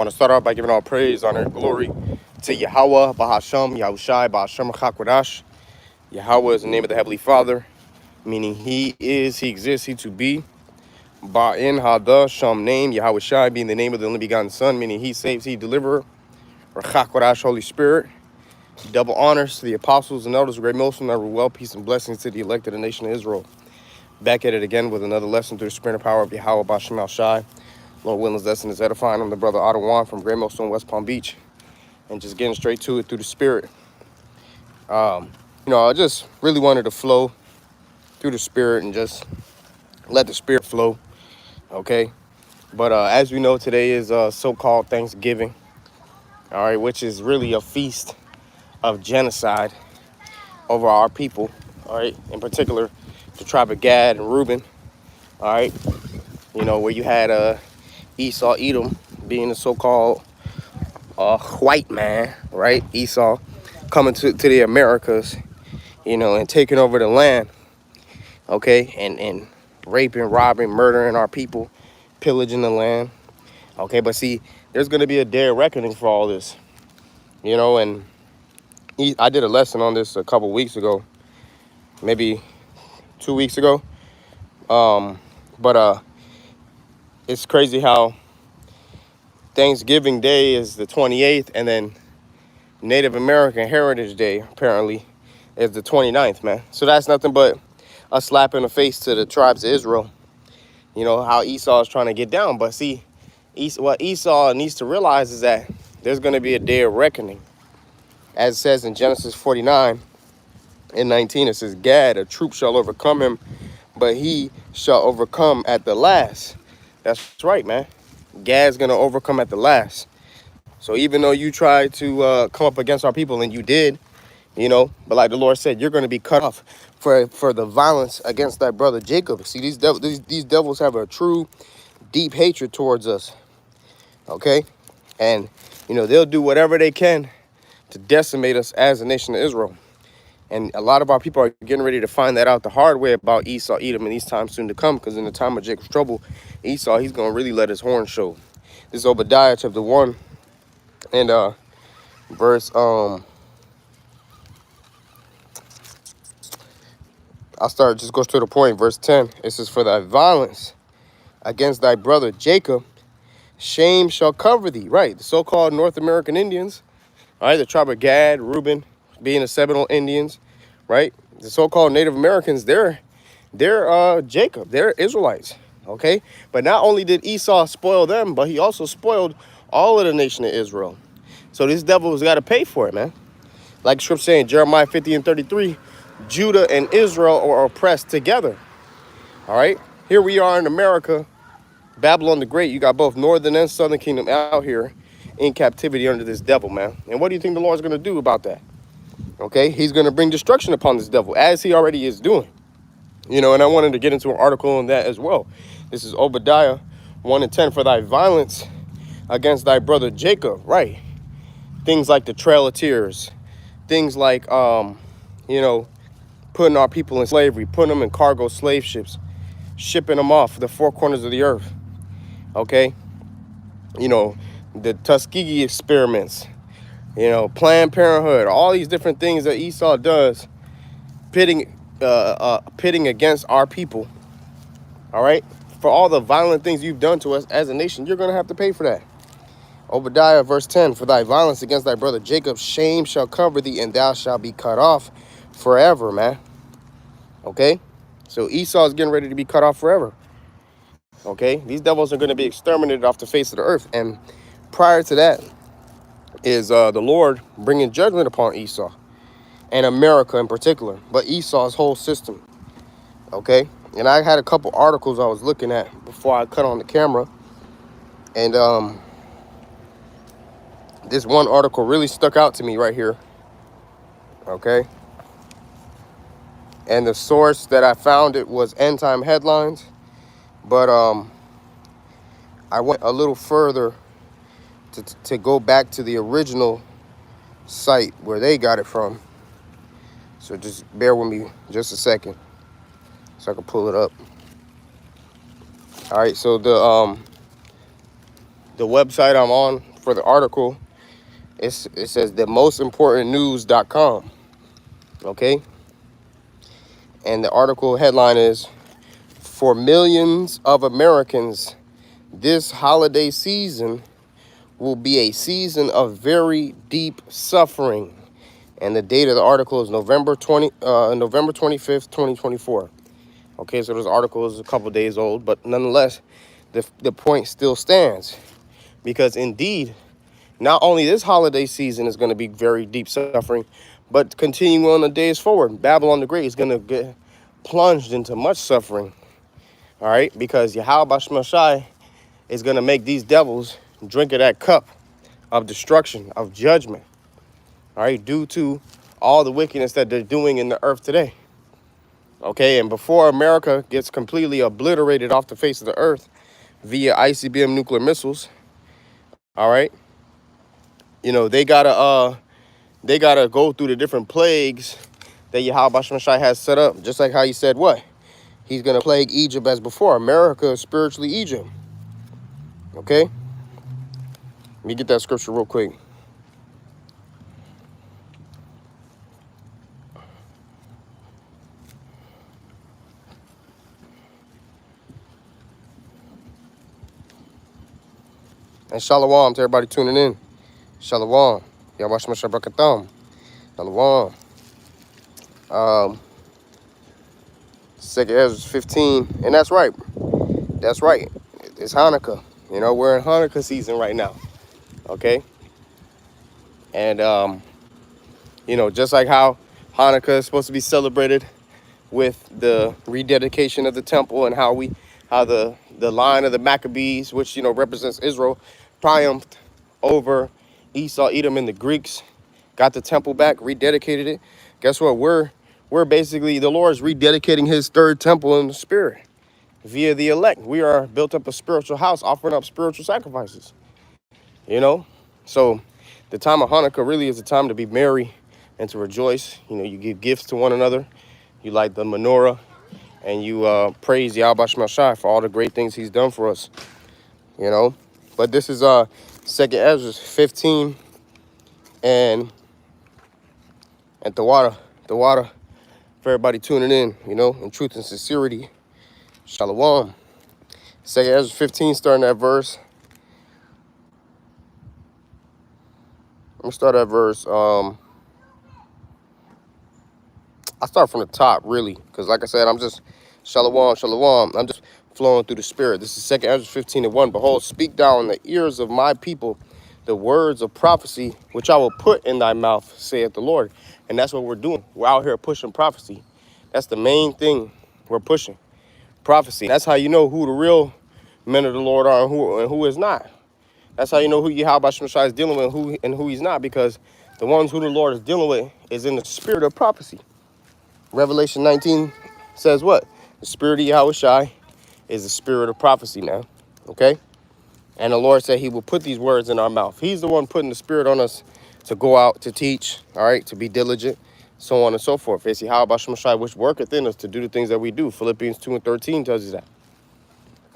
I want to start off by giving all praise, honor, and glory to Yahweh, Bahasham, Yahushai, Bahasham Hakwadash. Yahweh is the name of the Heavenly Father, meaning He is, He exists, He to be. Ba'in Hada Sham name, Yahushai being the name of the only begotten Son, meaning He saves, He deliverer. Rachakwadash, Holy Spirit. Double honors to the apostles and elders of great Muslim, that well, peace and blessings to the elected nation of Israel. Back at it again with another lesson through the spirit and power of Yahweh, Bahasham Shai. Lord willing, this lesson is edifying. I'm the brother Ottawa from Great Millstone, West Palm Beach, and just getting straight to it through the spirit. I just really wanted to flow through the spirit and just let the spirit flow, okay? But as we know, today is so-called Thanksgiving, all right, which is really a feast of genocide over our people, all right? In particular, the tribe of Gad and Reuben, all right? Where you had Esau, Edom, being the so-called white man, right? Esau coming to the Americas, and taking over the land, okay? And raping, robbing, murdering our people, pillaging the land, okay? But see, there's going to be a day of reckoning for all this, and I did a lesson on this a couple weeks ago, maybe 2 weeks ago. But it's crazy how Thanksgiving Day is the 28th, and then Native American Heritage Day, apparently, is the 29th, man. So that's nothing but a slap in the face to the tribes of Israel. How Esau is trying to get down. But see, what Esau needs to realize is that there's going to be a day of reckoning. As it says in Genesis 49 and 19, it says, Gad, a troop shall overcome him, but he shall overcome at the last. That's right, man. Gad's going to overcome at the last. So even though you tried to come up against our people, and you did, but like the Lord said, you're going to be cut off for the violence against thy brother Jacob. See, these devils have a true deep hatred towards us, okay? And, they'll do whatever they can to decimate us as a nation of Israel. And a lot of our people are getting ready to find that out the hard way about Esau, Edom, in these times soon to come, because in the time of Jacob's trouble, Esau, he's going to really let his horn show. This is Obadiah chapter 1 and verse, I'll start, just go straight to the point. Verse 10, it says, for thy violence against thy brother Jacob, shame shall cover thee. Right, the so-called North American Indians, all right, the tribe of Gad, Reuben, being the Seminole Indians, right? The so-called Native Americans, they're Jacob, they're Israelites, okay? But not only did Esau spoil them, but he also spoiled all of the nation of Israel. So this devil has got to pay for it, man. Like the scripture saying, Jeremiah 50 and 33, Judah and Israel are oppressed together. All right. Here we are in America, Babylon the Great. You got both northern and southern kingdom out here in captivity under this devil, man. And what do you think the Lord's going to do about that? Okay. He's going to bring destruction upon this devil, as he already is doing. And I wanted to get into an article on that as well. This is Obadiah 1 and 10. For thy violence against thy brother Jacob. Right. Things like the Trail of Tears. Things like, putting our people in slavery, putting them in cargo slave ships, shipping them off the four corners of the earth, okay? The Tuskegee experiments, Planned Parenthood, all these different things that Esau does, pitting against our people, all right? For all the violent things you've done to us as a nation, you're going to have to pay for that. Obadiah, verse 10, for thy violence against thy brother Jacob, shame shall cover thee, and thou shalt be cut off forever, man. Okay? So Esau is getting ready to be cut off forever. Okay? These devils are going to be exterminated off the face of the earth. And prior to that is the Lord bringing judgment upon Esau and America in particular, but Esau's whole system. Okay? And I had a couple articles I was looking at before I cut on the camera. And this one article really stuck out to me right here. Okay? And the source that I found it was End Time Headlines. But I went a little further to go back to the original site where they got it from. So just bear with me just a second so I can pull it up. All right, so the website I'm on for the article, it says the most important news.com. Okay. And the article headline is, for millions of Americans, this holiday season will be a season of very deep suffering. And the date of the article is November 25th, 2024. Okay, so this article is a couple days old, but nonetheless, the point still stands. Because indeed, not only this holiday season is going to be very deep suffering, but continuing on the days forward, Babylon the Great is going to get plunged into much suffering. All right, because Yahweh Shemashai is going to make these devils drink of that cup of destruction, of judgment. All right, due to all the wickedness that they're doing in the earth today. Okay, and before America gets completely obliterated off the face of the earth via ICBM nuclear missiles, all right, you know, they gotta go through the different plagues that Yahweh Shemashai has set up, just like how he said what? He's gonna plague Egypt as before. America is spiritually Egypt. Okay? Let me get that scripture real quick. And shalom to everybody tuning in. Shalom. Yahweh Shemashai Brakatham. Shalom. 2nd Esdras 15. And that's right. That's right. It's Hanukkah. You know, we're in Hanukkah season right now. Okay? And, you know, just like how Hanukkah is supposed to be celebrated with the rededication of the temple and how the line of the Maccabees, which, you know, represents Israel, triumphed over Esau, Edom, and the Greeks, got the temple back, rededicated it. Guess what? We're basically, the Lord is rededicating his third temple in the spirit via the elect. We are built up a spiritual house, offering up spiritual sacrifices. You know? So the time of Hanukkah really is a time to be merry and to rejoice. You know, you give gifts to one another. You light the menorah, and you praise Yahweh Shemashai for all the great things he's done for us. You know? But this is 2nd Esdras 15 and the water for everybody tuning in, you know, in truth and sincerity. Shalom. 2nd Esdras 15, starting at verse. Let me start at verse. I start from the top, really, because like I said, I'm just shalom, shalom. I'm just flowing through the spirit. This is 2nd Esdras 15 and 1. Behold, speak thou in the ears of my people the words of prophecy, which I will put in thy mouth, saith the Lord. And that's what we're doing. We're out here pushing prophecy. That's the main thing we're pushing. Prophecy. That's how you know who the real men of the Lord are and who is not. That's how you know who Yahweh Shemashai is dealing with and who he's not, because the ones who the Lord is dealing with is in the spirit of prophecy. Revelation 19 says what? The spirit of Yahweh Shai is the spirit of prophecy now. Okay? And the Lord said he will put these words in our mouth. He's the one putting the spirit on us to go out, to teach, all right, to be diligent, so on and so forth. It's Yahweh Shemashai which worketh in us to do the things that we do. Philippians 2 and 13 tells you that.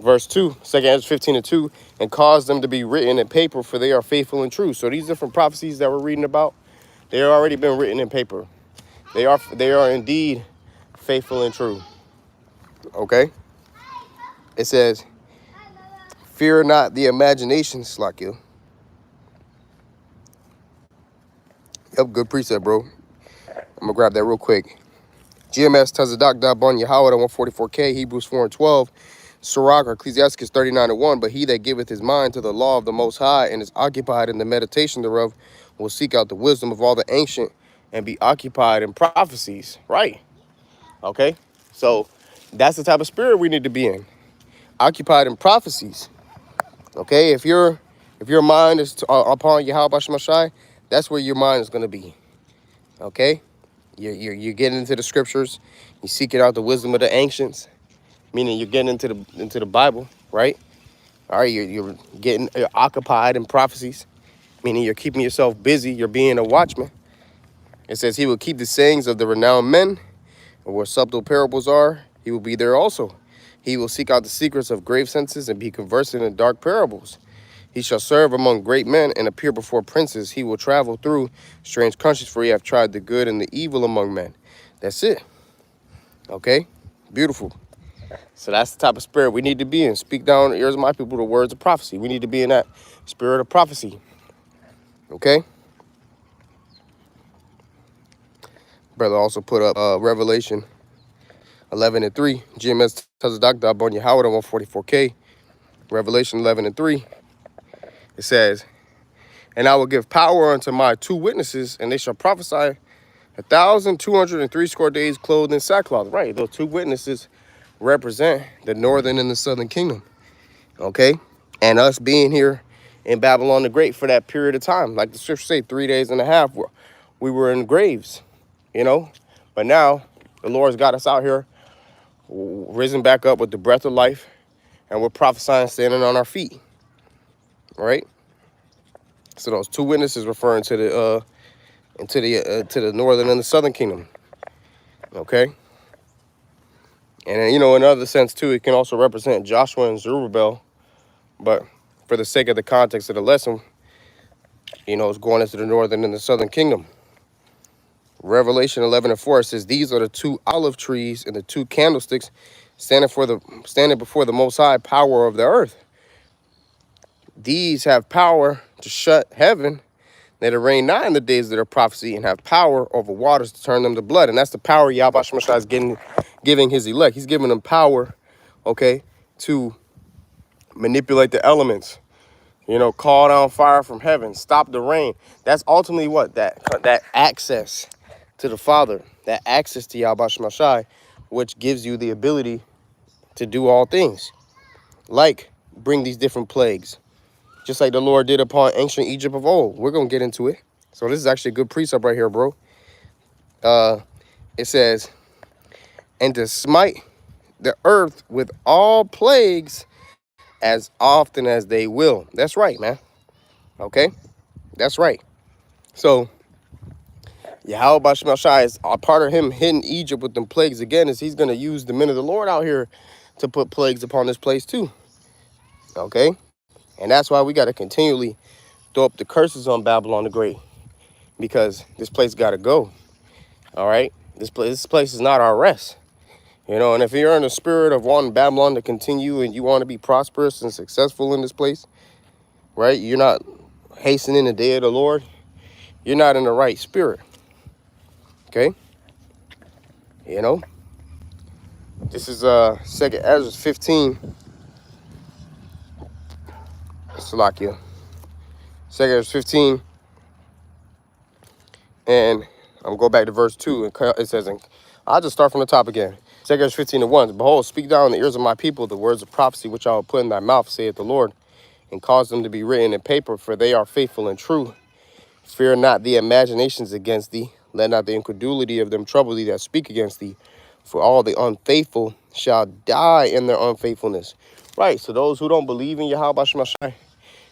Verse 2, 2nd Esdras 15 and 2, and cause them to be written in paper, for they are faithful and true. So these different prophecies that we're reading about, they have already been written in paper. They are indeed faithful and true. Okay? It says, fear not the imaginations, like you. Yep, good precept, bro. I'm going to grab that real quick. GMS Tazadak Dabon Yahweh 144K, Hebrews 4 and 12. Sirach, Ecclesiastes 39 and 1. But he that giveth his mind to the law of the Most High and is occupied in the meditation thereof will seek out the wisdom of all the ancient and be occupied in prophecies. Right. Okay. So that's the type of spirit we need to be in. Occupied in prophecies. Okay. If your mind is upon Yahweh Shemashai, that's where your mind is going to be. Okay. You're getting into the scriptures. You're seeking out the wisdom of the ancients. Meaning you're getting into the Bible, right? All right, you're occupied in prophecies, meaning you're keeping yourself busy. You're being a watchman. It says he will keep the sayings of the renowned men, and where subtle parables are, he will be there also. He will seek out the secrets of grave senses and be conversant in dark parables. He shall serve among great men and appear before princes. He will travel through strange countries, for he have tried the good and the evil among men. That's it. Okay? Beautiful. So that's the type of spirit we need to be in. Speak down in the ears of my people the words of prophecy. We need to be in that spirit of prophecy. Okay? Brother also put up Revelation 11:3. GMS tells the doctor on your Howard on 144K. Revelation 11:3. It says, and I will give power unto my 2 witnesses, and they shall prophesy 1,203 days clothed in sackcloth. Right, those 2 witnesses represent the northern and the southern kingdom. Okay? And us being here in Babylon the Great for that period of time. Like the scriptures say, 3 days and a half, we were in graves, you know? But now, the Lord's got us out here, risen back up with the breath of life, and we're prophesying standing on our feet, right? So those 2 witnesses referring to the to the northern and the southern kingdom, okay? And then, you know, in another sense too, it can also represent Joshua and Zerubbabel, but for the sake of the context of the lesson, you know, it's going into the northern and the southern kingdom. Revelation 11:4 says, these are the 2 olive trees and the 2 candlesticks standing before the Most High power of the earth. These have power to shut heaven, that it rain not in the days of their prophecy, and have power over waters to turn them to blood. And that's the power Yahweh Shemashai is giving his elect. He's giving them power, okay, to manipulate the elements, you know, call down fire from heaven, stop the rain. That's ultimately what? That access to the Father, that access to Yahweh Shemashai, which gives you the ability to do all things, like bring these different plagues, just like the Lord did upon ancient Egypt of old. We're going to get into it. So this is actually a good precept right here, bro. It says, and to smite the earth with all plagues as often as they will. That's right, man. Okay? That's right. So, Yahweh Shemashai is a part of him hitting Egypt with them plagues again, is he's going to use the men of the Lord out here to put plagues upon this place too. Okay? And that's why we got to continually throw up the curses on Babylon the Great, because this place got to go. All right? This place is not our rest. You know, and if you're in the spirit of wanting Babylon to continue and you want to be prosperous and successful in this place, right? You're not hastening the day of the Lord. You're not in the right spirit. Okay? You know? This is 2nd Esdras 15. Salakia. 2nd Esdras 15. And I'm going to go back to verse 2. It says, I'll just start from the top again. 2nd Esdras 15:1. Behold, speak down in the ears of my people the words of prophecy which I will put in thy mouth, saith the Lord, and cause them to be written in paper, for they are faithful and true. Fear not the imaginations against thee. Let not the incredulity of them trouble thee that speak against thee. For all the unfaithful shall die in their unfaithfulness. Right, so those who don't believe in Yahweh Shemashai,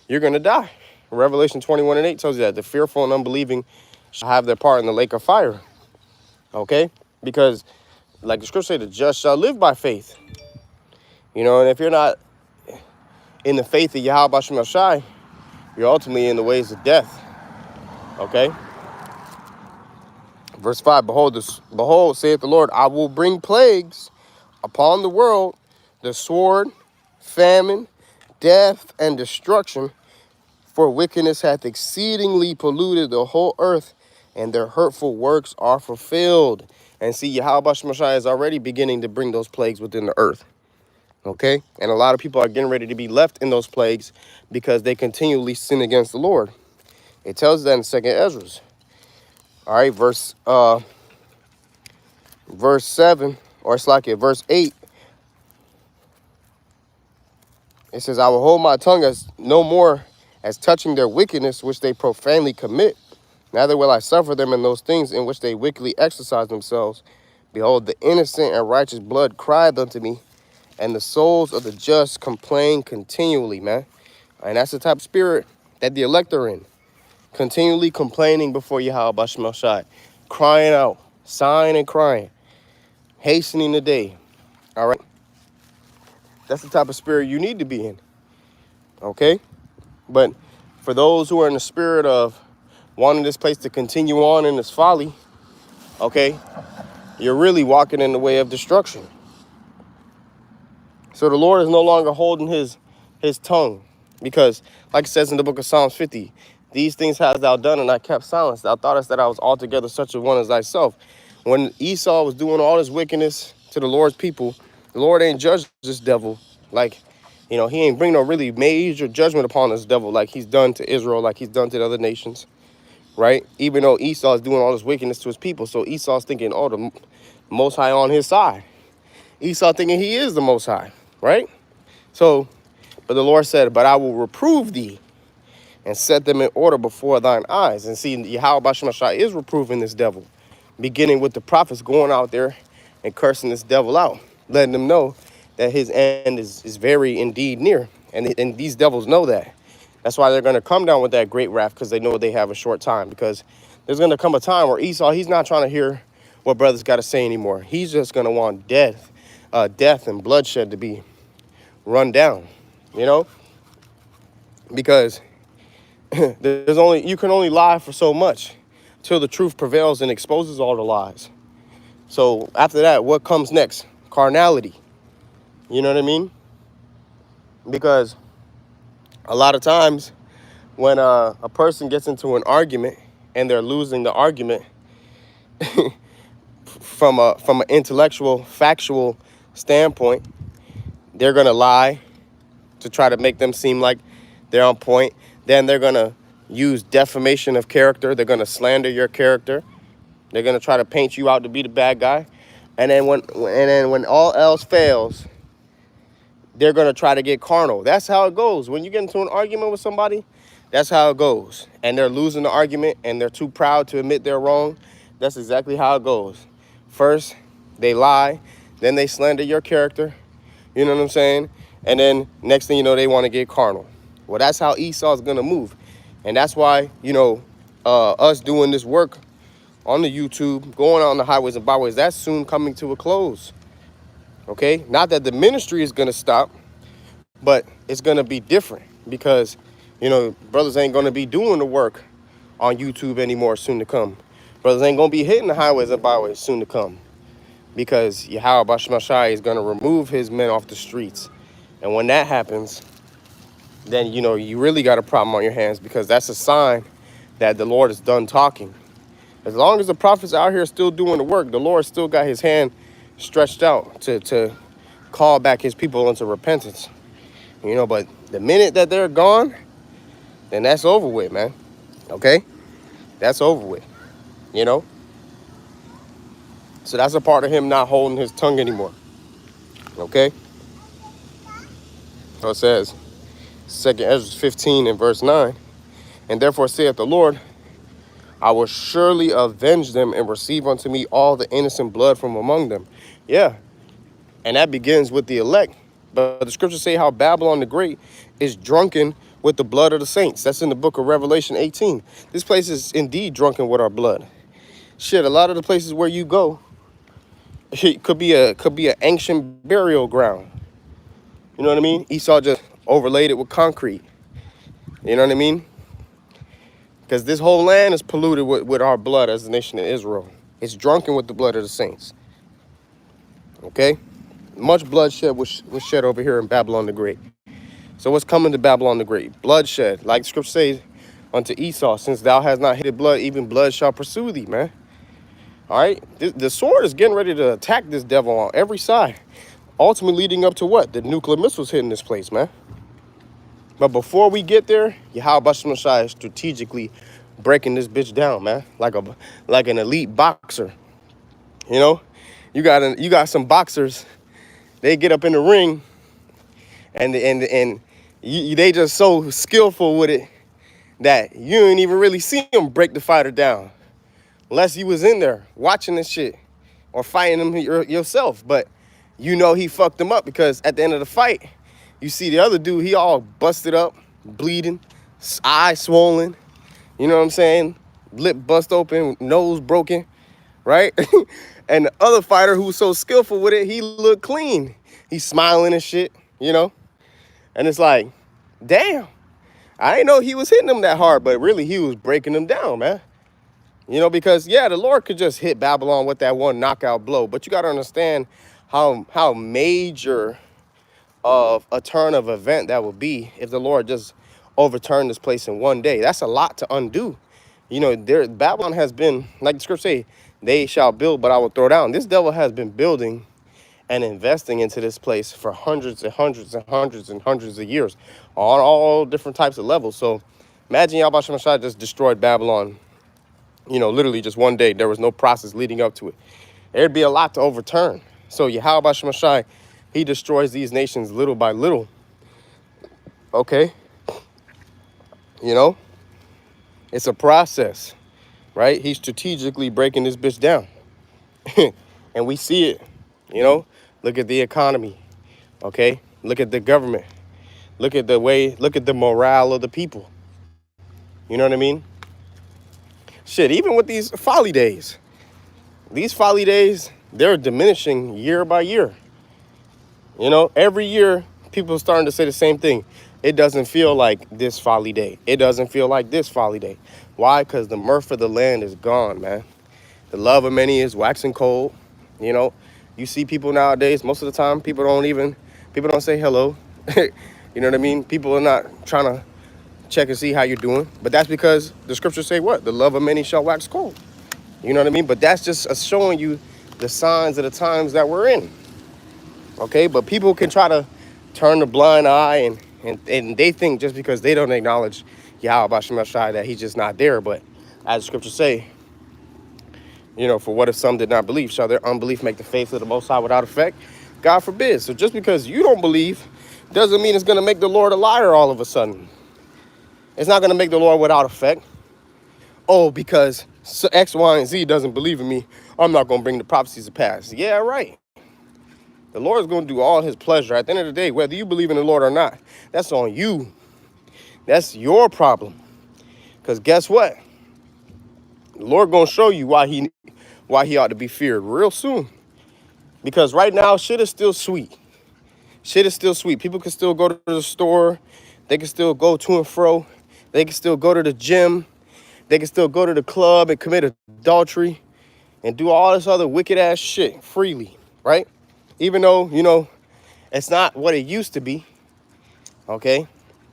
you're going to die. Revelation 21:8 tells you that the fearful and unbelieving shall have their part in the lake of fire. Okay? Because, like the scripture says, the just shall live by faith. You know, and if you're not in the faith of Yahweh Shemashai, you're ultimately in the ways of death. Okay? Verse 5, behold, saith the Lord, I will bring plagues upon the world, the sword, famine, death, and destruction, for wickedness hath exceedingly polluted the whole earth, and their hurtful works are fulfilled. And see, Yahweh Shemashai is already beginning to bring those plagues within the earth. Okay? And a lot of people are getting ready to be left in those plagues because they continually sin against the Lord. It tells that in 2nd Esdras. All right, verse 7, or it's like it, verse 8. It says, I will hold my tongue as no more as touching their wickedness which they profanely commit. Neither will I suffer them in those things in which they wickedly exercise themselves. Behold, the innocent and righteous blood cried unto me, and the souls of the just complain continually, man. And that's the type of spirit that the elect are in. Continually complaining before Yahweh Shemashai, crying out, sighing and crying, hastening the day. All right? That's the type of spirit you need to be in. Okay? But for those who are in the spirit of wanting this place to continue on in its folly, okay, you're really walking in the way of destruction. So the Lord is no longer holding his tongue, because, like it says in the book of Psalms 50, these things hast thou done, and I kept silence. Thou thoughtest that I was altogether such a one as thyself. When Esau was doing all this wickedness to the Lord's people, the Lord ain't judged this devil. Like, he ain't bring no really major judgment upon this devil like he's done to Israel, like he's done to the other nations, right? Even though Esau is doing all this wickedness to his people. So Esau's thinking, oh, the Most High on his side. Esau thinking he is the Most High, right? So, but the Lord said, but I will reprove thee and set them in order before thine eyes. And see, Yahweh Bashemashah is reproving this devil, beginning with the prophets going out there and cursing this devil out, letting them know that his end is very indeed near. And these devils know that. That's why they're going to come down with that great wrath, because they know they have a short time. Because there's going to come a time where Esau, he's not trying to hear what brothers got to say anymore. He's just going to want death and bloodshed to be run down, because you can only lie for so much till the truth prevails and exposes all the lies. So after that, what comes next? Carnality. You know what I mean? Because a lot of times when a person gets into an argument and they're losing the argument from an intellectual, factual standpoint, they're going to lie to try to make them seem like they're on point. Then they're going to use defamation of character. They're going to slander your character. They're going to try to paint you out to be the bad guy. And then when all else fails, they're going to try to get carnal. That's how it goes. When you get into an argument with somebody, that's how it goes. And they're losing the argument and they're too proud to admit they're wrong. That's exactly how it goes. First, they lie. Then they slander your character. You know what I'm saying? And then next thing you know, they want to get carnal. Well, that's how Esau's going to move. And that's why, us doing this work on the YouTube, going on the highways and byways, that's soon coming to a close. Okay? Not that the ministry is going to stop, but it's going to be different because, brothers ain't going to be doing the work on YouTube anymore soon to come. Brothers ain't going to be hitting the highways and byways soon to come, because Yahweh Bashmashai is going to remove his men off the streets. And when that happens, then, you really got a problem on your hands, because that's a sign that the Lord is done talking. As long as the prophets out here still doing the work, the Lord still got his hand stretched out to call back his people into repentance. But the minute that they're gone, then that's over with, man. Okay? That's over with, So that's a part of him not holding his tongue anymore. Okay? So it says, 2 Esdras 15 and verse 9, and therefore saith the Lord, I will surely avenge them and receive unto me all the innocent blood from among them. Yeah, and that begins with the elect. But the scriptures say how Babylon the Great is drunken with the blood of the saints. That's in the book of Revelation 18. This place is indeed drunken with our blood. Shit, a lot of the places where you go, it could be an ancient burial ground. You know what I mean? Esau just overlaid it with concrete. You know what I mean? Because this whole land is polluted with our blood as the nation of Israel. It's drunken with the blood of the saints. Okay? Much bloodshed was shed over here in Babylon the Great. So what's coming to Babylon the Great? Bloodshed. Like the scripture says unto Esau, since thou hast not hated blood, even blood shall pursue thee, man. All right? The sword is getting ready to attack this devil on every side. Ultimately leading up to what? The nuclear missiles hitting this place, man. But before we get there, Yahweh Bashmashai is strategically breaking this bitch down, man. Like an elite boxer. You got some boxers. They get up in the ring, and they just so skillful with it that you ain't even really see them break the fighter down, unless you was in there watching this shit or fighting him yourself. But he fucked them up, because at the end of the fight, you see the other dude, he all busted up, bleeding, eye swollen, you know what I'm saying? Lip bust open, nose broken, right? And the other fighter who was so skillful with it, he looked clean. He's smiling and shit, And it's like, damn, I didn't know he was hitting them that hard, but really he was breaking them down, man. You know, because yeah, the Lord could just hit Babylon with that one knockout blow, but you got to understand how major of a turn of event that would be if the Lord just overturned this place in one day. That's a lot to undo. You know, Babylon has been, like the scripture say, they shall build, but I will throw down. This devil has been building and investing into this place for hundreds and hundreds and hundreds and hundreds of years on all different types of levels. So imagine Yahweh Shemashai just destroyed Babylon, you know, literally just one day. There was no process leading up to it. There'd be a lot to overturn. So Yahweh Shemashai, he destroys these nations little by little. Okay, you know, it's a process, right? He's strategically breaking this bitch down. And we see it, you know. Look at the economy, okay? Look at the government. Look at the morale of the people. You know what I mean? Shit, even with these folly days, they're diminishing year by year. You know, every year, people are starting to say the same thing. It doesn't feel like this folly day. It doesn't feel like this folly day. Why? Because the mirth of the land is gone, man. The love of many is waxing cold. You know, you see people nowadays, most of the time, people don't say hello. You know what I mean? People are not trying to check and see how you're doing. But that's because the scriptures say what? The love of many shall wax cold. You know what I mean? But that's just showing you the signs of the times that we're in. Okay? But people can try to turn the blind eye and they think just because they don't acknowledge Yahweh Shemashai that he's just not there. But as the scriptures say, you know, for what if some did not believe? Shall their unbelief make the faith of the Most High without effect? God forbid. So just because you don't believe doesn't mean it's going to make the Lord a liar all of a sudden. It's not going to make the Lord without effect. Oh, because X, Y, and Z doesn't believe in me, I'm not going to bring the prophecies to pass. Yeah, right. The Lord is going to do all his pleasure. At the end of the day, whether you believe in the Lord or not, that's on you. That's your problem. Because guess what? The Lord going to show you why he ought to be feared real soon. Because right now, shit is still sweet. Shit is still sweet. People can still go to the store. They can still go to and fro. They can still go to the gym. They can still go to the club and commit adultery and do all this other wicked ass shit freely, right? Even though, you know, it's not what it used to be, okay?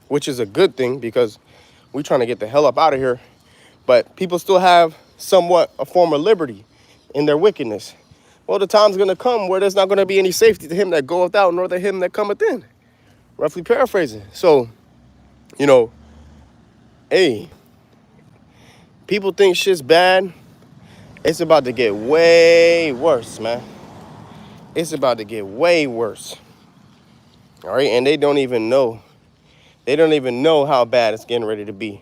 Which is a good thing because we're trying to get the hell up out of here. But people still have somewhat a form of liberty in their wickedness. Well, the time's going to come where there's not going to be any safety to him that goeth out, nor to him that cometh in. Roughly paraphrasing. So, you know, hey, people think shit's bad. It's about to get way worse, man. It's about to get way worse. All right, and they don't even know. They don't even know how bad it's getting ready to be.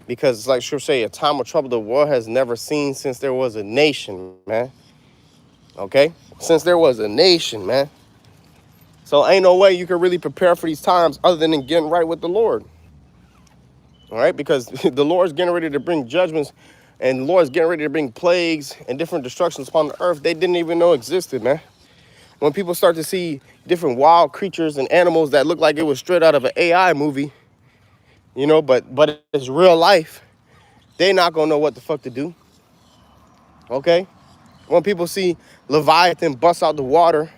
Because it's like sure say, a time of trouble the world has never seen since there was a nation, man. Okay? Since there was a nation, man. So ain't no way you can really prepare for these times other than in getting right with the Lord. All right? Because the Lord's getting ready to bring judgments and the Lord's getting ready to bring plagues and different destructions upon the earth they didn't even know existed, man. When people start to see different wild creatures and animals that look like it was straight out of an AI movie, you know, but it's real life, they not gonna know what the fuck to do. Okay? When people see Leviathan bust out the water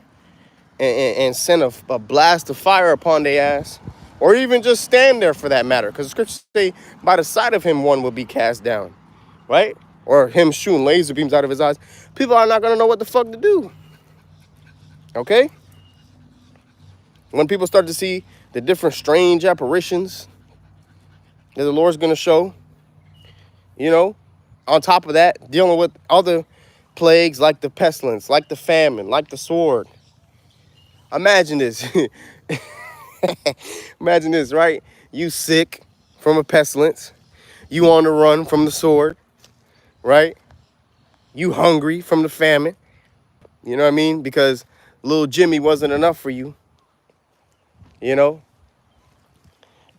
and send a blast of fire upon their ass, or even just stand there for that matter, because the scriptures say by the side of him one will be cast down, right? Or him shooting laser beams out of his eyes. People are not gonna know what the fuck to do. Okay? When people start to see the different strange apparitions that the Lord's gonna show, you know, on top of that, dealing with other plagues like the pestilence, like the famine, like the sword. Imagine this. Imagine this, right? You sick from a pestilence. You on the run from the sword, right? You hungry from the famine. You know what I mean? Because little Jimmy wasn't enough for you, you know?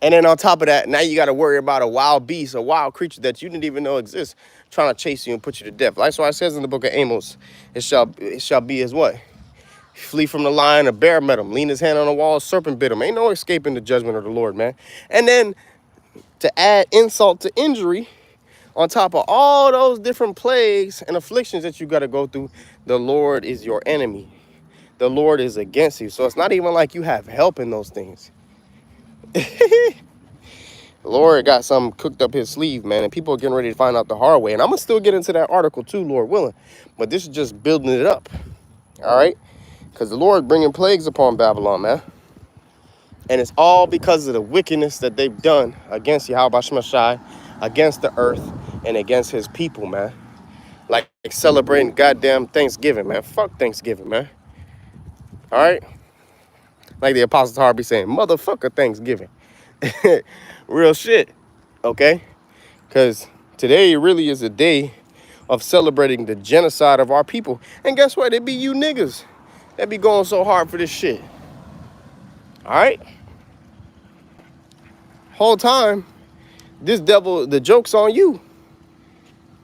And then on top of that, now you got to worry about a wild beast, a wild creature that you didn't even know exists, trying to chase you and put you to death. That's why it says in the book of Amos, it shall be as what? Flee from the lion, a bear met him. Lean his hand on the wall, a serpent bit him. Ain't no escaping the judgment of the Lord, man. And then To add insult to injury, on top of all those different plagues and afflictions that you got to go through, the Lord is your enemy. The Lord is against you. So it's not even like you have help in those things. The Lord got something cooked up his sleeve, man, and people are getting ready to find out the hard way. And I'm going to still get into that article too, Lord willing. But this is just building it up, all right? Because the Lord is bringing plagues upon Babylon, man. And it's all because of the wickedness that they've done against Yahweh Shai, against the earth, and against his people, man. Like celebrating goddamn Thanksgiving, man. Fuck Thanksgiving, man. All right? Like the Apostle Harvey saying, motherfucker Thanksgiving. Real shit, okay? Because today really is a day of celebrating the genocide of our people. And guess what? It be you niggas that be going so hard for this shit. All right? Whole time, this devil, the joke's on you.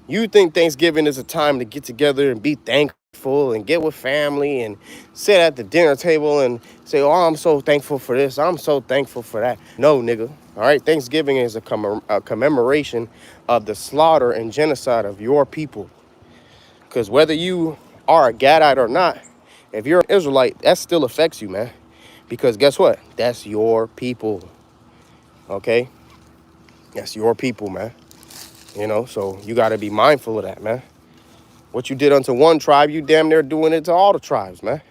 You think Thanksgiving is a time to get together and be thankful and get with family and sit at the dinner table and say, oh, I'm so thankful for this. I'm so thankful for that. No, nigga. All right. Thanksgiving is a commemoration of the slaughter and genocide of your people. Because whether you are a Gadite or not, if you're an Israelite, that still affects you, man. Because guess what? That's your people. Okay? That's your people, man. You know, so you got to be mindful of that, man. What you did unto one tribe, you damn near doing it to all the tribes, man.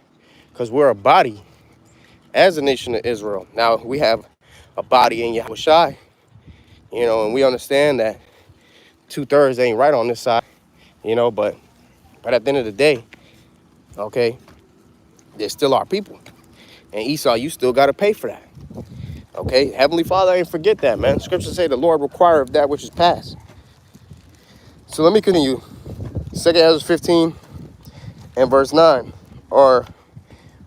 Because we're a body as a nation of Israel. Now, we have a body in Yahweh Shai, you know, and we understand that 2/3 ain't right on this side, you know, but at the end of the day, okay, they're still our people. And Esau, you still got to pay for that. Okay, Heavenly Father, ain't forget that, man. Scriptures say the Lord require of that which is past. So let me continue. 2 Esdras 15 and verse 9, or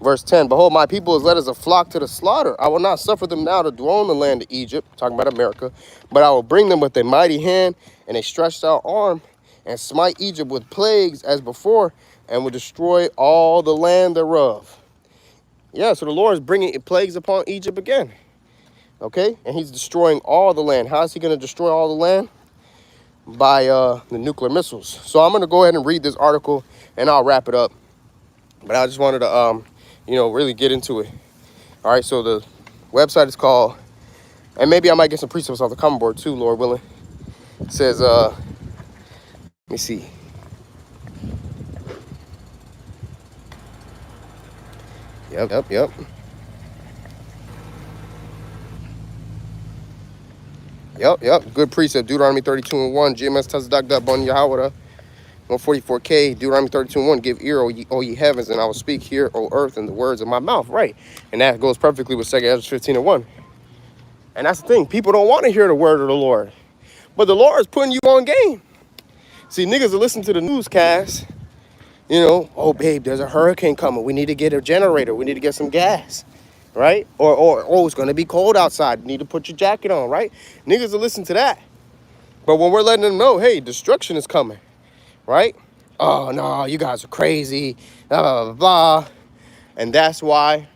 verse 10. Behold, my people is led as a flock to the slaughter. I will not suffer them now to dwell in the land of Egypt, talking about America, but I will bring them with a mighty hand and a stretched out arm, and smite Egypt with plagues as before, and will destroy all the land thereof. Yeah, so the Lord is bringing plagues upon Egypt again. Okay, and he's destroying all the land. How is he going to destroy all the land? By the nuclear missiles. So I'm going to go ahead and read this article and I'll wrap it up. But I just wanted to, you know, really get into it. All right, so the website is called, and maybe I might get some precepts off the common board too, Lord willing. It says, let me see. Yep. Good precept. Deuteronomy 32:1. GMS Tazdak Bon Yahweh. 144K. Deuteronomy 32:1. Give ear, O ye heavens, and I will speak here, O earth, in the words of my mouth. Right. And that goes perfectly with 2 Esdras 15:1. And that's the thing. People don't want to hear the word of the Lord. But the Lord is putting you on game. See, niggas will listen to the newscast. You know, oh, babe, there's a hurricane coming. We need to get a generator. We need to get some gas. Right? Or oh, it's going to be cold outside. You need to put your jacket on, right? Niggas will listen to that. But when we're letting them know, hey, destruction is coming, right? Oh, no, you guys are crazy, blah, blah, blah, blah. And that's why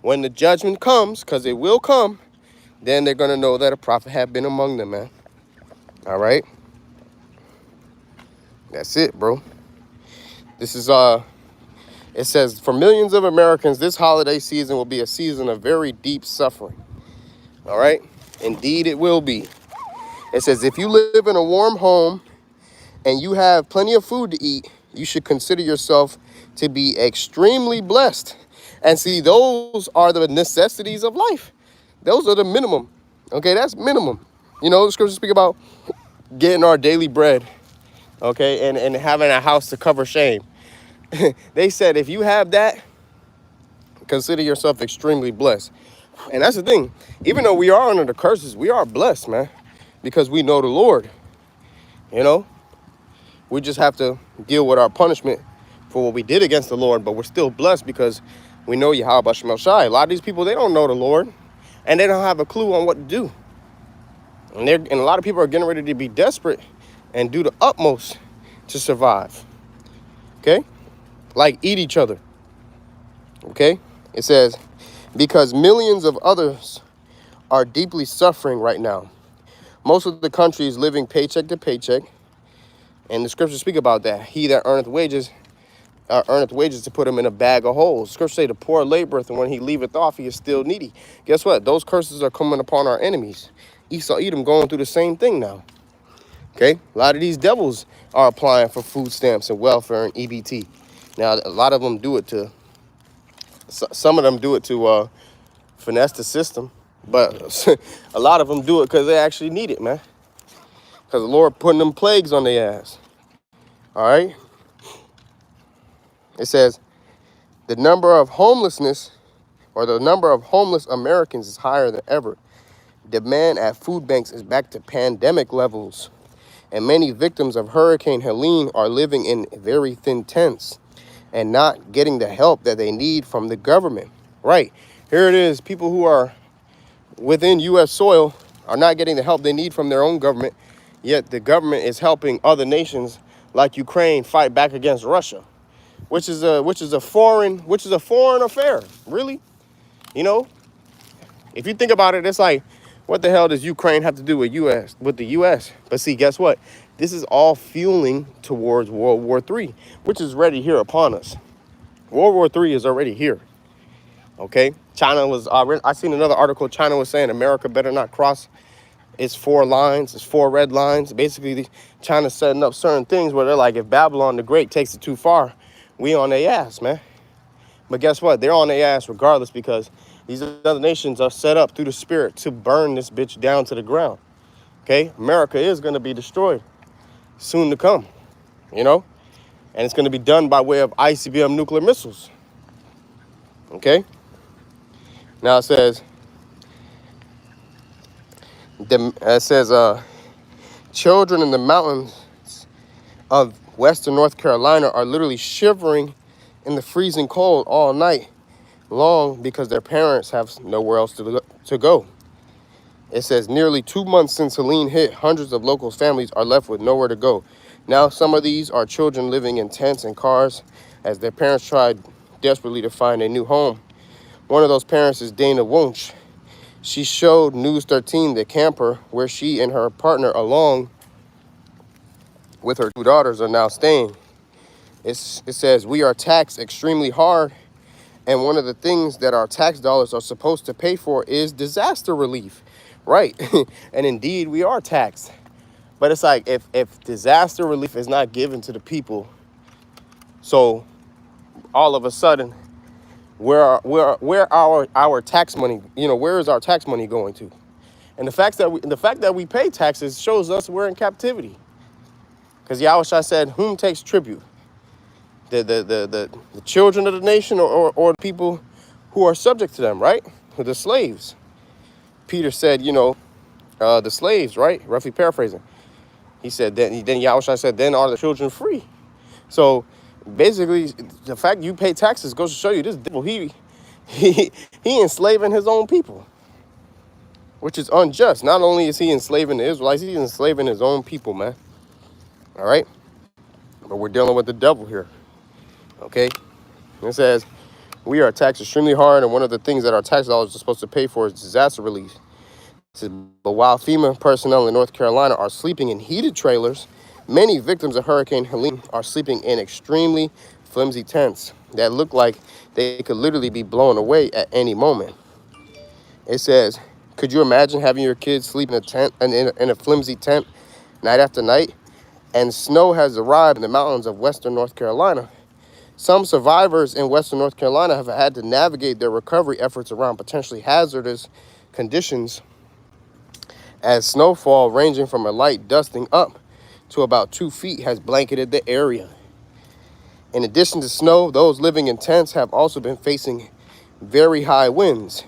when the judgment comes, because it will come, then they're going to know that a prophet had been among them, man. All right? That's it, bro. This is, it says, for millions of Americans, this holiday season will be a season of very deep suffering. All right? Indeed, it will be. It says, if you live in a warm home and you have plenty of food to eat, you should consider yourself to be extremely blessed. And see, those are the necessities of life. Those are the minimum. Okay, that's minimum. You know, the scriptures speak about getting our daily bread, okay, and having a house to cover shame. They said, if you have that, consider yourself extremely blessed. And that's the thing. Even though we are under the curses, we are blessed, man, because we know the Lord. You know, we just have to deal with our punishment for what we did against the Lord, but we're still blessed because we know Yahweh Shemel Shai. A lot of these people, they don't know the Lord, and they don't have a clue on what to do. And a lot of people are getting ready to be desperate and do the utmost to survive. Okay? Like eat each other. Okay? It says, because millions of others are deeply suffering right now. Most of the country is living paycheck to paycheck, and the scriptures speak about that. He that earneth wages to put him in a bag of holes. Scripture say the poor laboreth, and when he leaveth off, he is still needy. Guess what? Those curses are coming upon our enemies. Esau, Edom going through the same thing now. Okay? A lot of these devils are applying for food stamps and welfare and EBT. Now, a lot of them do it to, some of them do it to finesse the system, but a lot of them do it because they actually need it, man. Because the Lord putting them plagues on their ass. All right? It says, the number of homeless Americans is higher than ever. Demand at food banks is back to pandemic levels. And many victims of Hurricane Helene are living in very thin tents and not getting the help that they need from the government. Right. Here it is. People who are within U.S. soil are not getting the help they need from their own government, yet the government is helping other nations like Ukraine fight back against Russia, which is a foreign affair. Really, you know, if you think about it, it's like, what the hell does Ukraine have to do with the U.S.? But see, guess what? This is all fueling towards World War III, which is already here upon us. World War III is already here. Okay, China was. I seen another article. China was saying America better not cross its 4 lines, its 4 red lines. Basically, China's setting up certain things where they're like, if Babylon the Great takes it too far, we on their ass, man. But guess what? They're on their ass regardless, because these other nations are set up through the spirit to burn this bitch down to the ground. Okay, America is going to be destroyed soon to come, you know, and it's going to be done by way of ICBM nuclear missiles. Okay. Now it says, children in the mountains of western North Carolina are literally shivering in the freezing cold all night long because their parents have nowhere else to go. It says nearly 2 months since Helene hit, hundreds of local families are left with nowhere to go. Now some of these are children living in tents and cars as their parents tried desperately to find a new home. One of those parents is Dana Wunsch. She showed News 13 the camper where she and her partner, along with her 2 daughters, are now staying. It says, we are taxed extremely hard, and one of the things that our tax dollars are supposed to pay for is disaster relief. Right. And indeed, we are taxed. But it's like, if disaster relief is not given to the people, so all of a sudden, where our tax money, where is our tax money going to? And the fact that we pay taxes shows us we're in captivity. Because Yahushua said, whom takes tribute? The children of the nation, or the people who are subject to them, right? The slaves. Peter said, the slaves, right? Roughly paraphrasing. He said, then Yahushua said, then are the children free? So basically, the fact you pay taxes goes to show you this devil, he enslaving his own people, which is unjust. Not only is he enslaving the Israelites, he's enslaving his own people, man. All right? But we're dealing with the devil here. Okay? It says, we are taxed extremely hard, and one of the things that our tax dollars are supposed to pay for is disaster relief. It says, but while FEMA personnel in North Carolina are sleeping in heated trailers, many victims of Hurricane Helene are sleeping in extremely flimsy tents that look like they could literally be blown away at any moment. It says, could you imagine having your kids sleep in a tent, in a flimsy tent night after night? And snow has arrived in the mountains of western North Carolina. Some survivors in western North Carolina have had to navigate their recovery efforts around potentially hazardous conditions, as snowfall ranging from a light dusting up to about 2 feet has blanketed the area. In addition to snow, those living in tents have also been facing very high winds.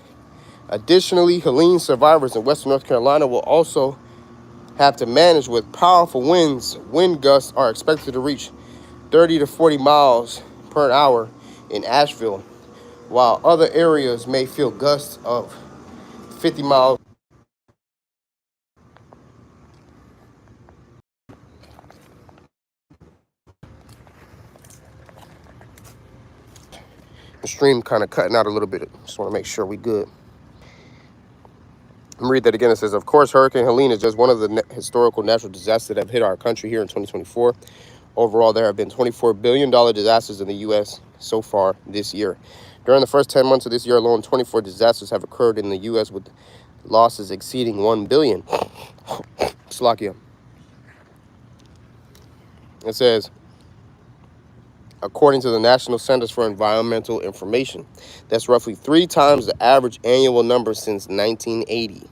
Additionally, Helene survivors in western North Carolina will also have to manage with powerful winds. Wind gusts are expected to reach 30 to 40 miles per hour in Asheville, while other areas may feel gusts of 50 miles. The stream kind of cutting out a little bit. Just want to make sure we good. me read that again. It says, of course, Hurricane Helene is just one of the historical natural disasters that have hit our country here in 2024. Overall, there have been $24 billion disasters in the U.S. so far this year. During the first 10 months of this year alone, 24 disasters have occurred in the U.S. with losses exceeding $1 billion. Slovakia. It says, according to the National Centers for Environmental Information, that's roughly 3 times the average annual number since 1980.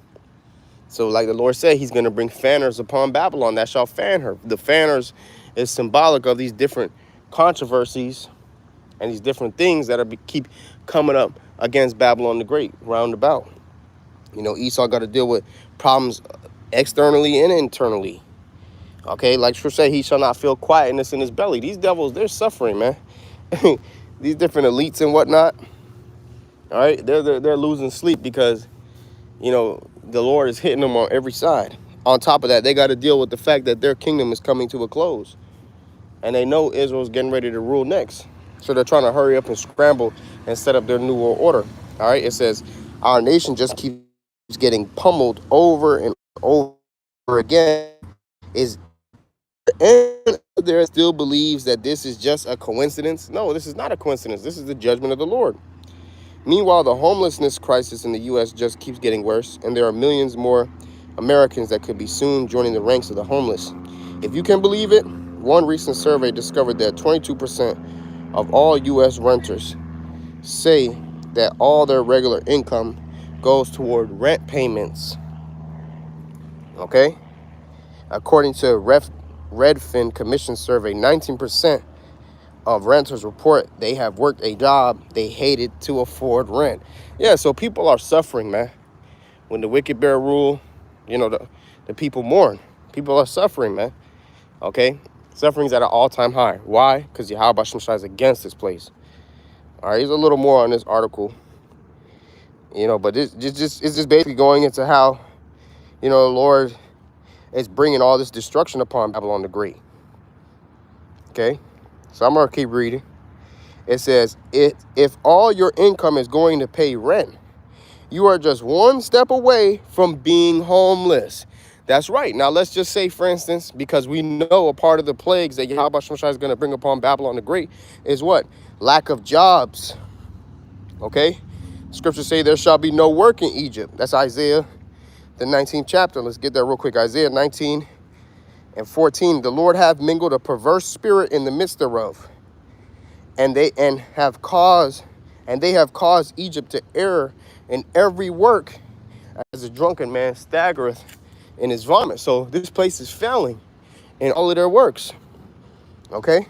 So like the Lord said, he's going to bring fanners upon Babylon that shall fan her. The fanners is symbolic of these different controversies and these different things that keep coming up against Babylon the Great roundabout. You know, Esau got to deal with problems externally and internally. Okay, like Scripture said, he shall not feel quietness in his belly. These devils, they're suffering, man. These different elites and whatnot, all right, they're losing sleep because, you know, the Lord is hitting them on every side. On top of that, they got to deal with the fact that their kingdom is coming to a close. And they know Israel's getting ready to rule next. So they're trying to hurry up and scramble and set up their new world order. All right, it says, our nation just keeps getting pummeled over and over again. Is there still believes that this is just a coincidence? No, this is not a coincidence. This is the judgment of the Lord. Meanwhile, the homelessness crisis in the U.S. just keeps getting worse, and there are millions more Americans that could be soon joining the ranks of the homeless. If you can believe it, one recent survey discovered that 22% of all U.S. renters say that all their regular income goes toward rent payments. Okay? According to Redfin Commission survey, 19% of renters report they have worked a job they hated to afford rent. Yeah, so people are suffering, man. When the wicked bear rule, you know, the people mourn. People are suffering, man. Okay? Suffering's at an all-time high. Why? Because Yahweh Shai is against this place. All right, there's a little more on this article. You know, but it's just basically going into how, you know, the Lord is bringing all this destruction upon Babylon the Great. Okay? So I'm going to keep reading. It says, if all your income is going to pay rent, you are just one step away from being homeless. That's right. Now, let's just say, for instance, because we know a part of the plagues that Yahweh Shai is going to bring upon Babylon the Great is what? Lack of jobs. Okay? Scriptures say there shall be no work in Egypt. That's Isaiah, the 19th chapter. Let's get that real quick. Isaiah 19 and 14. The Lord hath mingled a perverse spirit in the midst thereof, and they have caused Egypt to err in every work, as a drunken man staggereth in his vomit. So this place is failing in all of their works. Okay?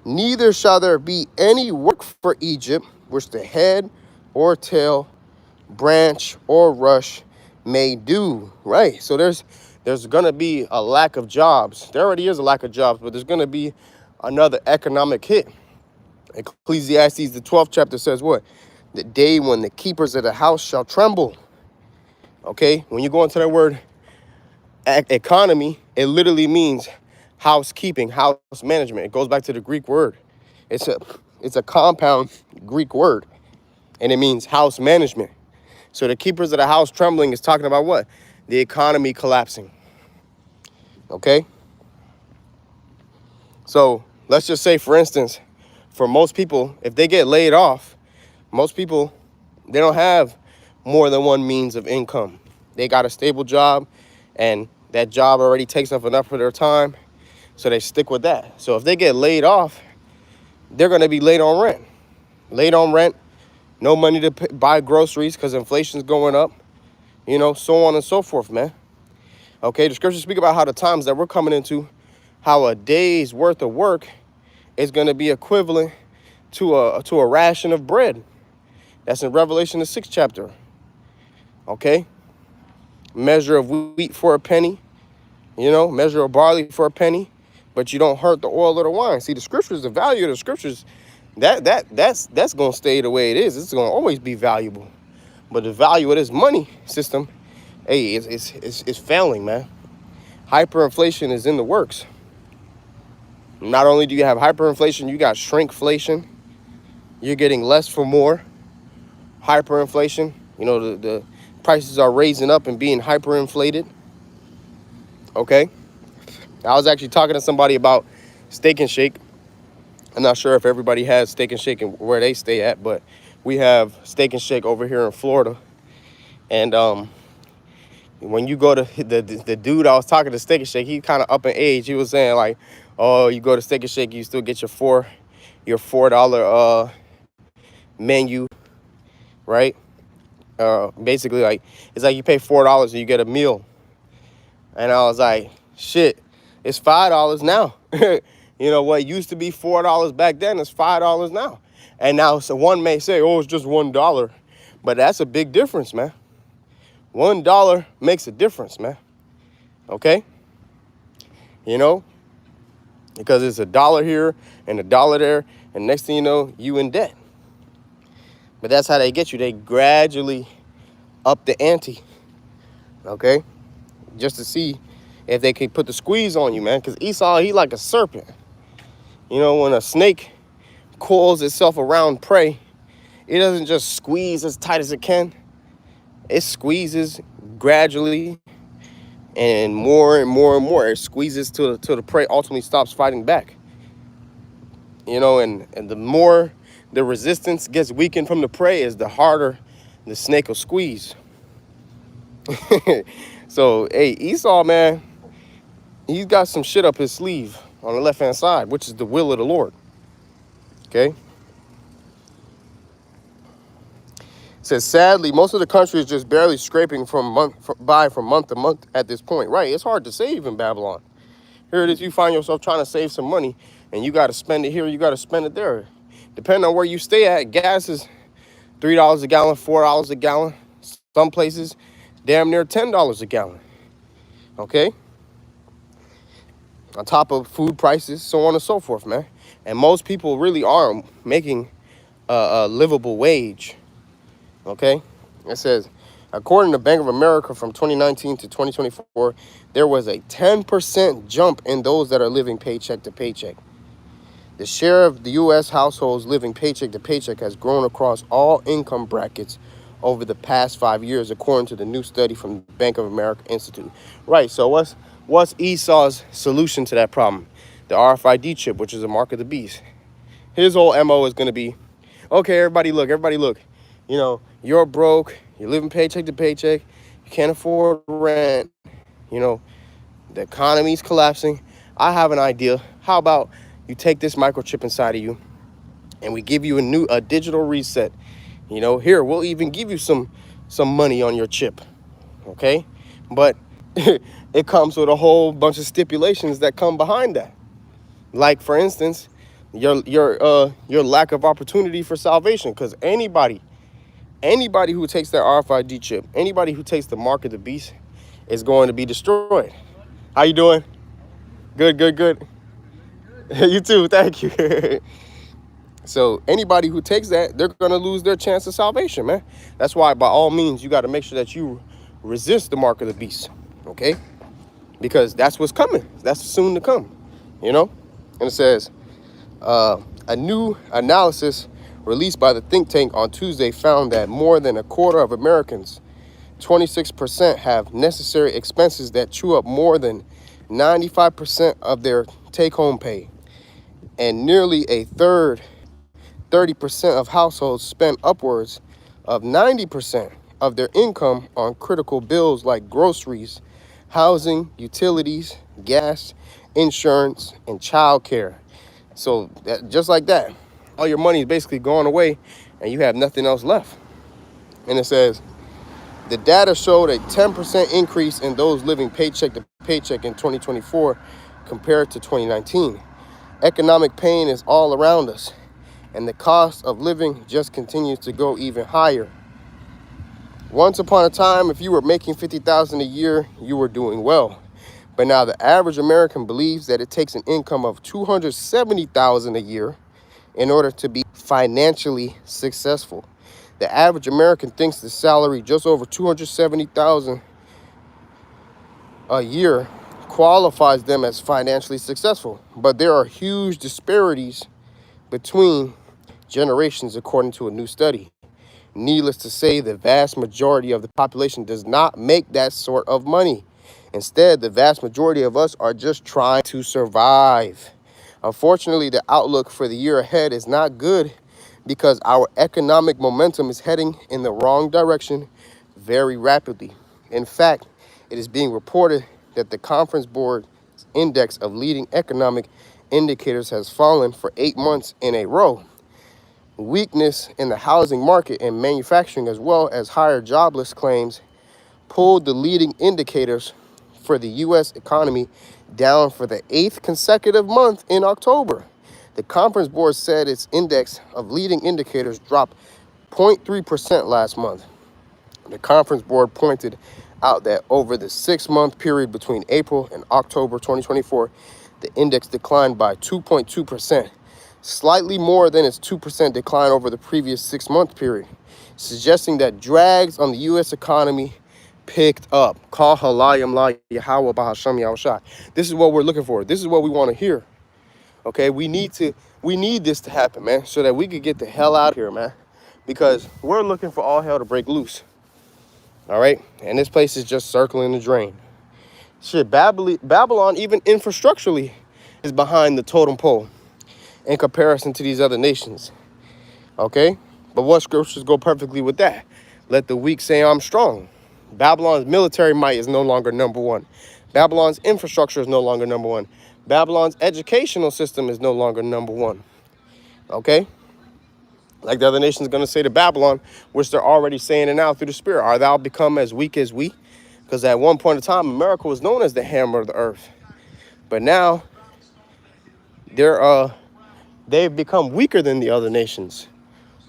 Neither shall there be any work for Egypt, which the head or tail, branch or rush may do. Right? So there's going to be a lack of jobs. There already is a lack of jobs, but there's going to be another economic hit. Ecclesiastes, the 12th chapter says what? The day when the keepers of the house shall tremble. Okay? When you go into that word economy, it literally means housekeeping, house management. It goes back to the Greek word. It's a compound Greek word, and it means house management. So the keepers of the house trembling is talking about what? The economy collapsing. Okay? So let's just say, for instance, for most people, if they get laid off, most people, they don't have more than one means of income. They got a stable job, and that job already takes up enough of their time, so they stick with that. So if they get laid off, they're going to be late on rent. Late on rent, no money to buy groceries because inflation's going up, you know, so on and so forth, man. Okay, the scriptures speak about how the times that we're coming into, how a day's worth of work is going to be equivalent to a ration of bread. That's in Revelation, the 6th chapter. Okay? Measure of wheat for a penny. You know, measure of barley for a penny. But you don't hurt the oil or the wine. See, the scriptures, the value of the scriptures, that's going to stay the way it is. It's going to always be valuable. But the value of this money system, hey, it's failing, man. Hyperinflation is in the works. Not only do you have hyperinflation, you got shrinkflation. You're getting less for more. Hyperinflation, you know, the prices are raising up and being hyperinflated. Okay, I was actually talking to somebody about Steak and Shake. I'm not sure if everybody has Steak and Shake and where they stay at, but we have Steak and Shake over here in Florida. And when you go to the dude I was talking to Steak and Shake, he kind of up in age. He was saying like, oh, you go to Steak and Shake, you still get your $4 menu, right? Basically, like, it's like you pay $4 and you get a meal. And I was like, shit, it's $5 now. You know, what used to be $4 back then is $5 now. And now, so one may say, oh, it's just $1. But that's a big difference, man. $1 makes a difference, man. Okay? You know? Because it's $1 here and $1 there. And next thing you know, you in debt. But that's how they get you. They gradually up the ante. Okay? Just to see if they can put the squeeze on you, man. Because Esau, he like a serpent. You know, when a snake coils itself around prey, it doesn't just squeeze as tight as it can. It squeezes gradually and more and more and more. It squeezes till the prey ultimately stops fighting back. You know, and the more the resistance gets weakened from the prey is the harder the snake will squeeze. So, hey, Esau, man, he's got some shit up his sleeve on the left-hand side, which is the will of the Lord. Okay? It says, sadly, most of the country is just barely scraping from month to month at this point. Right, it's hard to save in Babylon. Here it is, you find yourself trying to save some money, and you got to spend it here, you got to spend it there. Depending on where you stay at, gas is $3 a gallon, $4 a gallon. Some places, damn near $10 a gallon. Okay? On top of food prices, so on and so forth, man. And most people really are making a livable wage. Okay? It says, according to Bank of America from 2019 to 2024, there was a 10% jump in those that are living paycheck to paycheck. The share of the U.S. households living paycheck to paycheck has grown across all income brackets over the past 5 years, according to the new study from the Bank of America Institute. Right, so what's Esau's solution to that problem? The RFID chip, which is a mark of the beast. His whole MO is going to be, okay, everybody look. You know, you're broke, you're living paycheck to paycheck, you can't afford rent, you know, the economy's collapsing. I have an idea. How about you take this microchip inside of you and we give you a digital reset. You know, here, we'll even give you some money on your chip, okay? But it comes with a whole bunch of stipulations that come behind that. Like, for instance, your lack of opportunity for salvation, because anybody who takes that RFID chip, anybody who takes the mark of the beast is going to be destroyed. How you doing? Good. You too, thank you. So anybody who takes that, they're going to lose their chance of salvation, man. That's why, by all means, you got to make sure that you resist the mark of the beast, okay? Because that's what's coming. That's soon to come, you know? And it says, a new analysis released by the think tank on Tuesday found that more than a quarter of Americans, 26%, have necessary expenses that chew up more than 95% of their take-home pay. And nearly a third, 30% of households spend upwards of 90% of their income on critical bills like groceries, housing, utilities, gas, insurance, and childcare. So just like that, all your money is basically going away and you have nothing else left. And it says, the data showed a 10% increase in those living paycheck to paycheck in 2024 compared to 2019. Economic pain is all around us, and the cost of living just continues to go even higher. Once upon a time, if you were making $50,000 a year, you were doing well. But now the average American believes that it takes an income of $270,000 a year in order to be financially successful. The average American thinks the salary just over $270,000 a year qualifies them as financially successful. But there are huge disparities between generations, according to a new study. Needless to say, the vast majority of the population does not make that sort of money. Instead, the vast majority of us are just trying to survive. Unfortunately, the outlook for the year ahead is not good because our economic momentum is heading in the wrong direction very rapidly. In fact, it is being reported that the Conference Board's index of leading economic indicators has fallen for 8 months in a row. Weakness in the housing market and manufacturing, as well as higher jobless claims, pulled the leading indicators for the U.S. economy down for the 8th consecutive month in October. The Conference Board said its index of leading indicators dropped 0.3% last month. The Conference Board pointed out that over the 6-month period between April and October 2024, the index declined by 2.2%, slightly more than its 2% decline over the previous 6-month period, suggesting that drags on the U.S. economy picked up. Call halayim la Yahweh b'Hashem Yahushai. This is what we're looking for. This is what we want to hear. Okay, we need this to happen, man, so that we could get the hell out of here, man, because we're looking for all hell to break loose. All right, and this place is just circling the drain. Shit, Babylon, even infrastructurally, is behind the totem pole in comparison to these other nations. Okay, but what scriptures go perfectly with that? Let the weak say I'm strong. Babylon's military might is no longer number one. Babylon's infrastructure is no longer number one. Babylon's educational system is no longer number one. Okay? Like the other nation's going to say to Babylon, which they're already saying it now through the Spirit, are thou become as weak as we? Because at one point in time, America was known as the hammer of the earth. But now, they've become weaker than the other nations,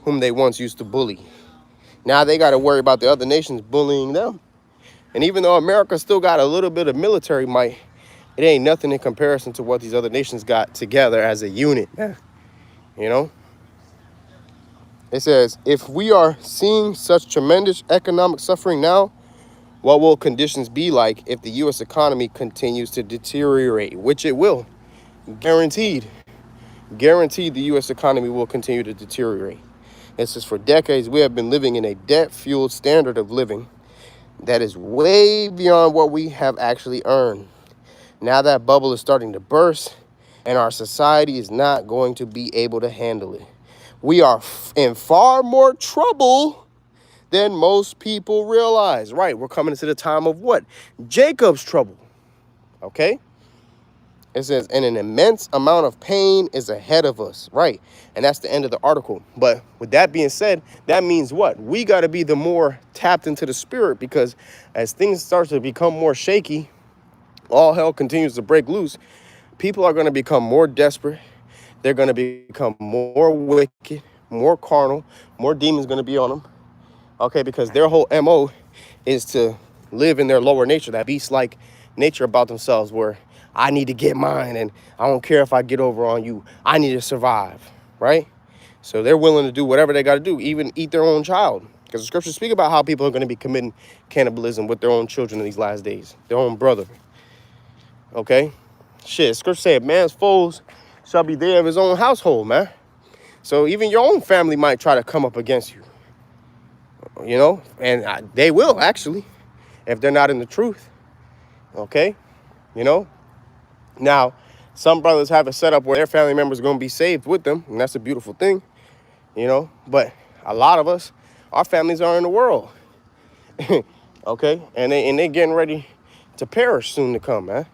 whom they once used to bully. Now they got to worry about the other nations bullying them. And even though America still got a little bit of military might, it ain't nothing in comparison to what these other nations got together as a unit. You know? It says, if we are seeing such tremendous economic suffering now, what will conditions be like if the U.S. economy continues to deteriorate? Which it will. Guaranteed. Guaranteed the U.S. economy will continue to deteriorate. It says, for decades, we have been living in a debt-fueled standard of living that is way beyond what we have actually earned. Now that bubble is starting to burst, and our society is not going to be able to handle it. We are in far more trouble than most people realize. Right, we're coming into the time of what? Jacob's trouble. Okay? It says, and an immense amount of pain is ahead of us. Right, and that's the end of the article. But with that being said, that means what? We got to be the more tapped into the spirit, because as things start to become more shaky, all hell continues to break loose. People are going to become more desperate. They're going to become more wicked, more carnal, more demons going to be on them. Okay, because their whole MO is to live in their lower nature, that beast-like nature about themselves, where I need to get mine and I don't care if I get over on you. I need to survive, right? So they're willing to do whatever they got to do, even eat their own child. Because the scriptures speak about how people are going to be committing cannibalism with their own children in these last days, their own brother. Okay? Shit, scripture said, man's foes shall be there of his own household, man. So even your own family might try to come up against you. You know? And they will, actually, if they're not in the truth. Okay? You know? Now, some brothers have it set up where their family members are going to be saved with them, and that's a beautiful thing. You know? But a lot of us, our families are in the world. Okay? And they're getting ready to perish soon to come, man.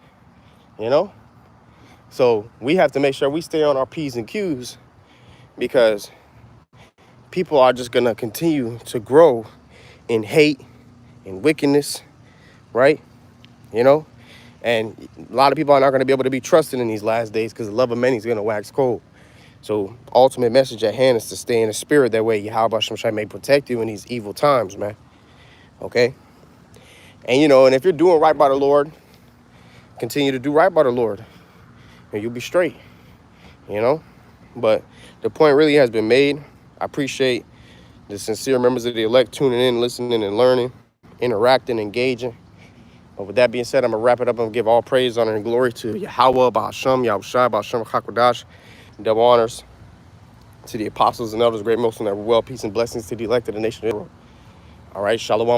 You know? So we have to make sure we stay on our P's and Q's, because people are just going to continue to grow in hate and wickedness, right? You know? And a lot of people are not going to be able to be trusted in these last days, because the love of many is going to wax cold. So ultimate message at hand is to stay in the spirit. That way Yahweh Shai may protect you in these evil times, man. Okay? And, you know, and if you're doing right by the Lord, continue to do right by the Lord, and you'll be straight, you know? But the point really has been made. I appreciate the sincere members of the elect tuning in, listening and learning, interacting, engaging. But with that being said, I'm going to wrap it up and give all praise, honor, and glory to Yahweh, Ba'ashem, Yahushai, Ba'ashem, Hakwadash, double honors. To the apostles and elders, great most, and well, peace and blessings to the elect of the nation of Israel. All right, shalom.